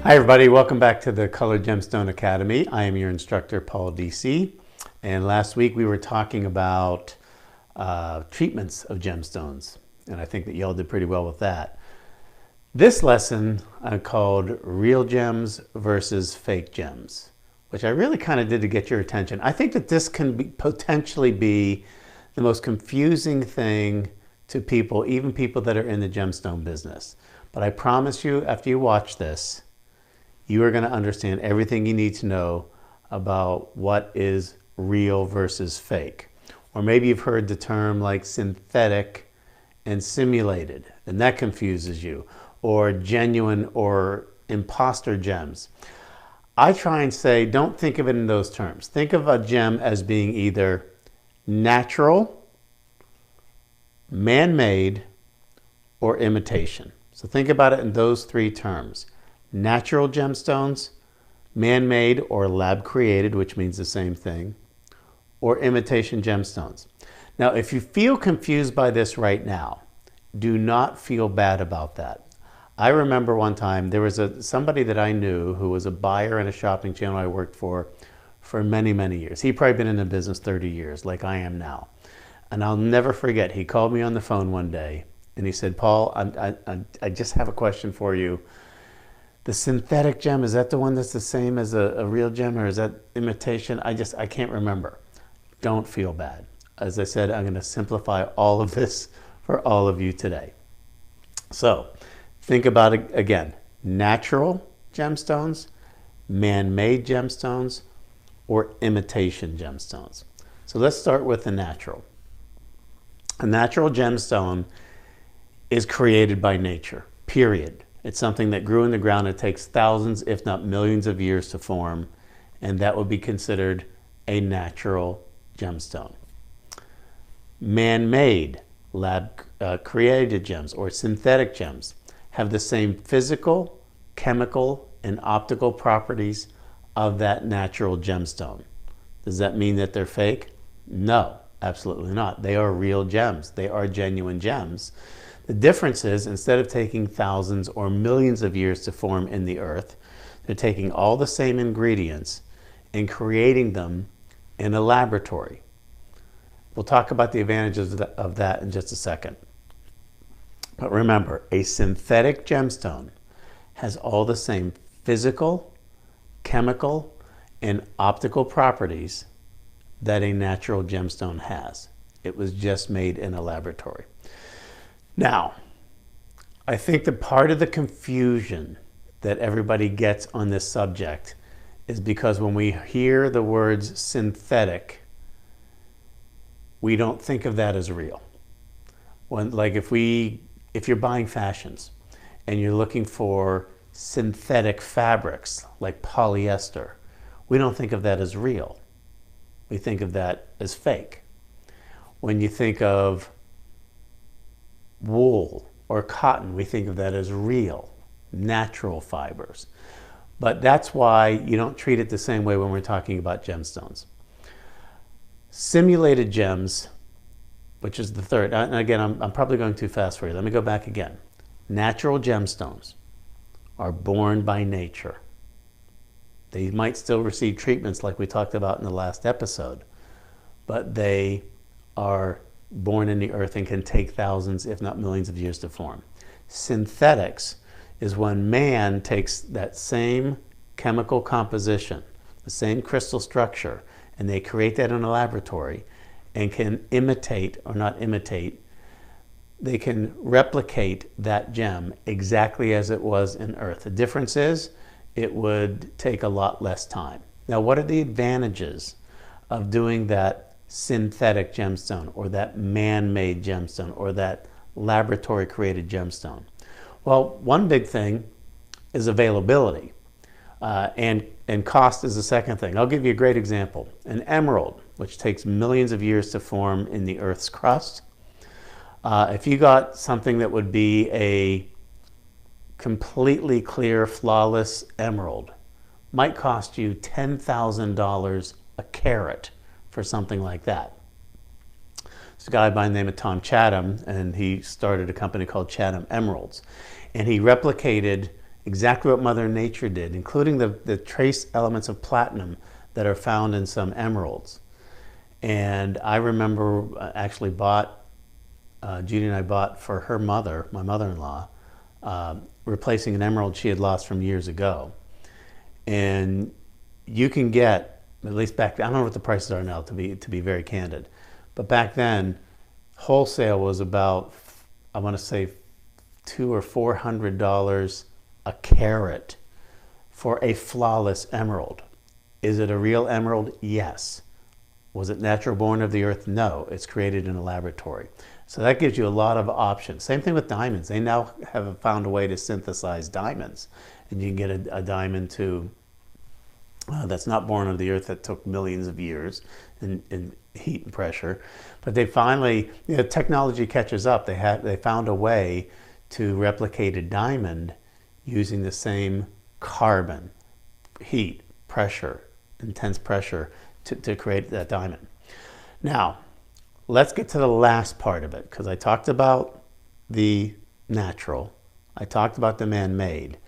Hi everybody, welcome back to the Colored Gemstone Academy. I am your instructor, Paul Deasy. And last week we were talking about treatments of gemstones. And I think that y'all did pretty well with that. This lesson I called Real Gems versus Fake Gems, which I really kind of did to get your attention. I think that this can potentially be the most confusing thing to people, even people that are in the gemstone business. But I promise you, after you watch this, you are going to understand everything you need to know about what is real versus fake. Or maybe you've heard the term like synthetic and simulated, and that confuses you. Or genuine or imposter gems. I try and say, don't think of it in those terms. Think of a gem as being either natural, man-made, or imitation. So think about it in those three terms. Natural gemstones, man-made or lab-created, which means the same thing, or imitation gemstones. Now, if you feel confused by this right now, do not feel bad about that. I remember one time there was somebody that I knew who was a buyer in a shopping channel I worked for many, many years. He'd probably been in the business 30 years, like I am now. And I'll never forget, he called me on the phone one day and he said, Paul, I just have a question for you. The synthetic gem, is that the one that's the same as a real gem, or is that imitation? I can't remember. Don't feel bad. As I said, I'm going to simplify all of this for all of you today. So think about it again. Natural gemstones, man-made gemstones, or imitation gemstones. So let's start with the natural. A natural gemstone is created by nature, period. It's something that grew in the ground. It takes thousands, if not millions of years to form, and that would be considered a natural gemstone. Man-made, lab-created gems or synthetic gems have the same physical, chemical, and optical properties of that natural gemstone. Does that mean that they're fake? No, absolutely not. They are real gems. They are genuine gems. The difference is, instead of taking thousands or millions of years to form in the earth, they're taking all the same ingredients and creating them in a laboratory. We'll talk about the advantages of that in just a second. But remember, a synthetic gemstone has all the same physical, chemical, and optical properties that a natural gemstone has. It was just made in a laboratory. Now, I think that part of the confusion that everybody gets on this subject is because when we hear the words synthetic, we don't think of that as real. If you're buying fashions and you're looking for synthetic fabrics like polyester, we don't think of that as real. We think of that as fake. When you think of wool or cotton, we think of that as real, natural fibers. But that's why you don't treat it the same way when we're talking about gemstones. Simulated gems, which is the third, and again, I'm probably going too fast for you. Let me go back again. Natural gemstones are born by nature. They might still receive treatments like we talked about in the last episode, but they are born in the earth and can take thousands, if not millions of years to form. Synthetics is when man takes that same chemical composition, the same crystal structure, and they create that in a laboratory and can imitate, or not imitate, they can replicate that gem exactly as it was in earth. The difference is it would take a lot less time. Now, what are the advantages of doing that synthetic gemstone, or that man-made gemstone, or that laboratory-created gemstone? Well, one big thing is availability, and cost is the second thing. I'll give you a great example. An emerald, which takes millions of years to form in the Earth's crust, if you got something that would be a completely clear, flawless emerald, might cost you $10,000 a carat for something like that. There's a guy by the name of Tom Chatham, and he started a company called Chatham Emeralds. And he replicated exactly what Mother Nature did, including the trace elements of platinum that are found in some emeralds. And I remember actually Judy and I bought for her mother, my mother-in-law, replacing an emerald she had lost from years ago. And you can get, at least back then, I don't know what the prices are now, to be very candid, but back then, wholesale was about, I want to say, $200 or $400 a carat for a flawless emerald. Is it a real emerald? Yes. Was it natural born of the earth? No. It's created in a laboratory. So that gives you a lot of options. Same thing with diamonds. They now have found a way to synthesize diamonds, and you can get a diamond that's not born of the earth, that took millions of years in heat and pressure. But they finally, technology catches up. They found a way to replicate a diamond using the same carbon, heat, pressure, intense pressure to create that diamond. Now, let's get to the last part of it, because I talked about the natural, I talked about the man-made.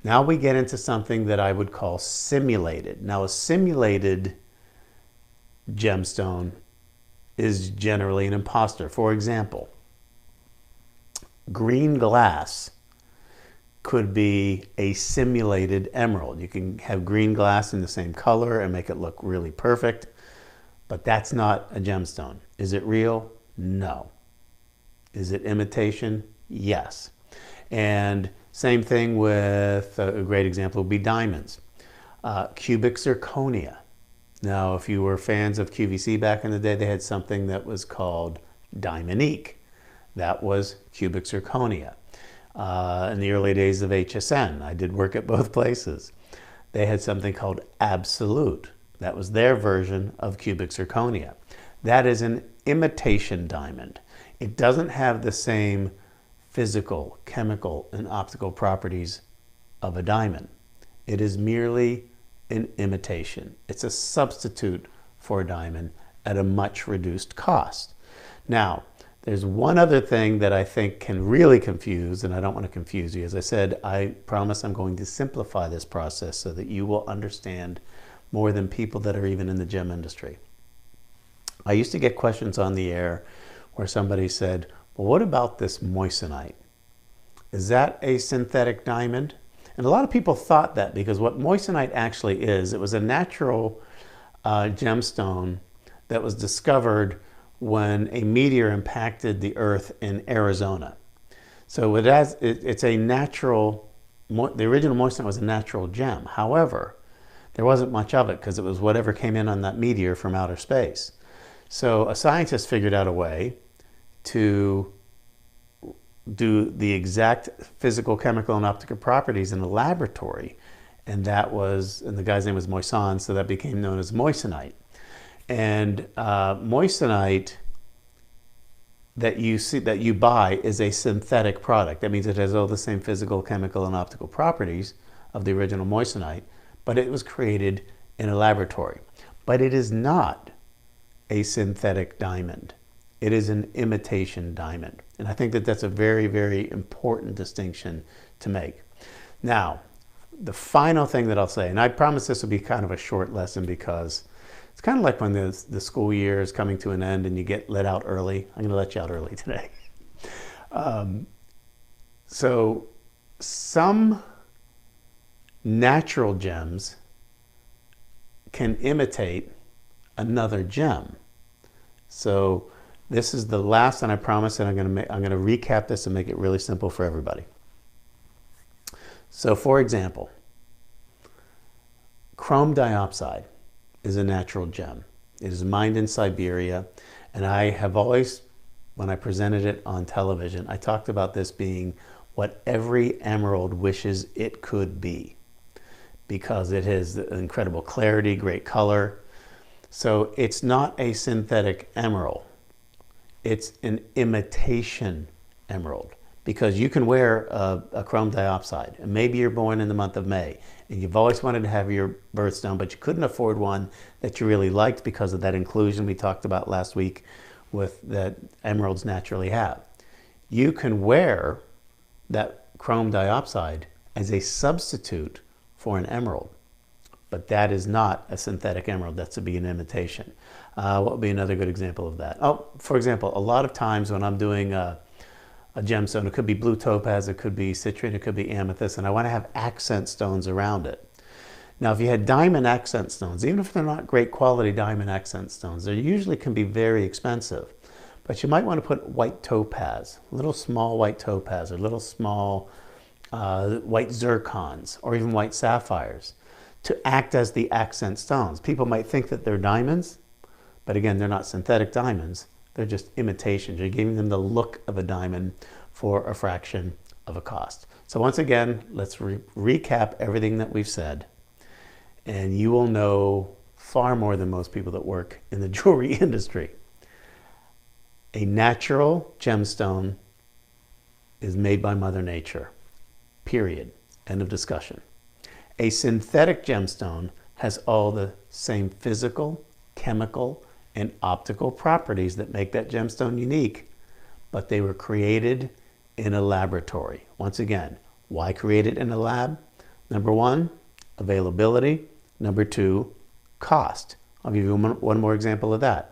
Now we get into something that I would call simulated. Now, a simulated gemstone is generally an imposter. For example, green glass could be a simulated emerald. You can have green glass in the same color and make it look really perfect, but that's not a gemstone. Is it real? No. Is it imitation? Yes. And same thing with, a great example would be diamonds. Cubic zirconia. Now, if you were fans of QVC back in the day, they had something that was called diamondique. That was cubic zirconia. In the early days of HSN, I did work at both places. They had something called absolute. That was their version of cubic zirconia. That is an imitation diamond. It doesn't have the same physical, chemical, and optical properties of a diamond. It is merely an imitation. It's a substitute for a diamond at a much reduced cost. Now, there's one other thing that I think can really confuse, and I don't want to confuse you. As I said, I promise I'm going to simplify this process so that you will understand more than people that are even in the gem industry. I used to get questions on the air where somebody said, well, what about this moissanite? Is that a synthetic diamond? And a lot of people thought that, because what moissanite actually is, it was a natural gemstone that was discovered when a meteor impacted the earth in Arizona. So it's a natural, the original moissanite was a natural gem. However, there wasn't much of it because it was whatever came in on that meteor from outer space. So a scientist figured out a way to do the exact physical, chemical, and optical properties in a laboratory, and the guy's name was Moissan, so that became known as moissanite. And moissanite that you buy is a synthetic product. That means it has all the same physical, chemical, and optical properties of the original moissanite, but it was created in a laboratory. But it is not a synthetic diamond. It is an imitation diamond. And I think that that's a very, very important distinction to make. Now, the final thing that I'll say, and I promise this will be kind of a short lesson, because it's kind of like when the school year is coming to an end and you get let out early. I'm going to let you out early today. So some natural gems can imitate another gem. So this is the last, and I promise that I'm going to recap this and make it really simple for everybody. So for example, chrome diopside is a natural gem. It is mined in Siberia, and I have always, when I presented it on television, I talked about this being what every emerald wishes it could be, because it has incredible clarity, great color. So it's not a synthetic emerald. It's an imitation emerald, because you can wear a chrome diopside, and maybe you're born in the month of May, and you've always wanted to have your birthstone, but you couldn't afford one that you really liked because of that inclusion we talked about last week that emeralds naturally have. You can wear that chrome diopside as a substitute for an emerald. But that is not a synthetic emerald. That's to be an imitation. What would be another good example of that? Oh, for example, a lot of times when I'm doing a gemstone, it could be blue topaz, it could be citrine, it could be amethyst, and I want to have accent stones around it. Now, if you had diamond accent stones, even if they're not great quality diamond accent stones, they usually can be very expensive. But you might want to put white topaz, little small white topaz, or little small white zircons, or even white sapphires, to act as the accent stones. People might think that they're diamonds, but again, they're not synthetic diamonds. They're just imitations. You're giving them the look of a diamond for a fraction of a cost. So once again, let's recap everything that we've said, and you will know far more than most people that work in the jewelry industry. A natural gemstone is made by Mother Nature, period. End of discussion. A synthetic gemstone has all the same physical, chemical, and optical properties that make that gemstone unique, but they were created in a laboratory. Once again, why created in a lab? Number one, availability. Number two, cost. I'll give you one more example of that.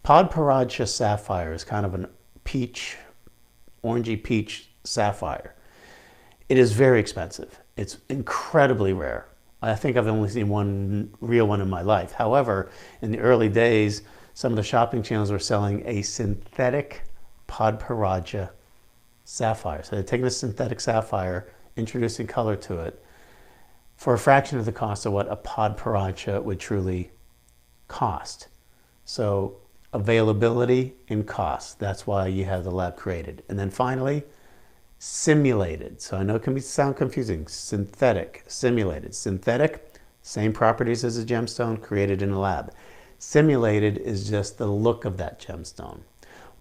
Padparascha sapphire is kind of an peach, orangey peach sapphire. It is very expensive. It's incredibly rare. I think I've only seen one real one in my life. However, in the early days, some of the shopping channels were selling a synthetic padparascha sapphire. So they're taking a synthetic sapphire, introducing color to it for a fraction of the cost of what a padparascha would truly cost. So availability and cost, that's why you have the lab created. And then finally, simulated. So I know it can sound confusing. Synthetic, simulated. Synthetic, same properties as a gemstone, created in a lab. Simulated is just the look of that gemstone.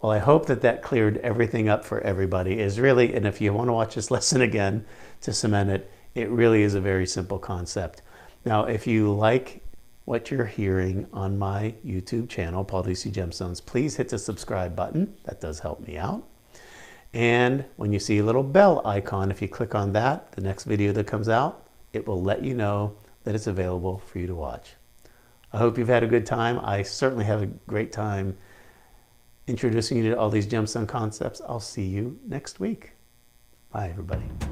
Well, I hope that that cleared everything up for everybody. Is really, and if you want to watch this lesson again to cement it, it really is a very simple concept. Now, if you like what you're hearing on my YouTube channel, Paul Deasy Gemstones, please hit the subscribe button. That does help me out. And when you see a little bell icon, if you click on that, the next video that comes out, it will let you know that it's available for you to watch. I hope you've had a good time. I certainly have a great time introducing you to all these gemstone concepts. I'll see you next week. Bye, everybody.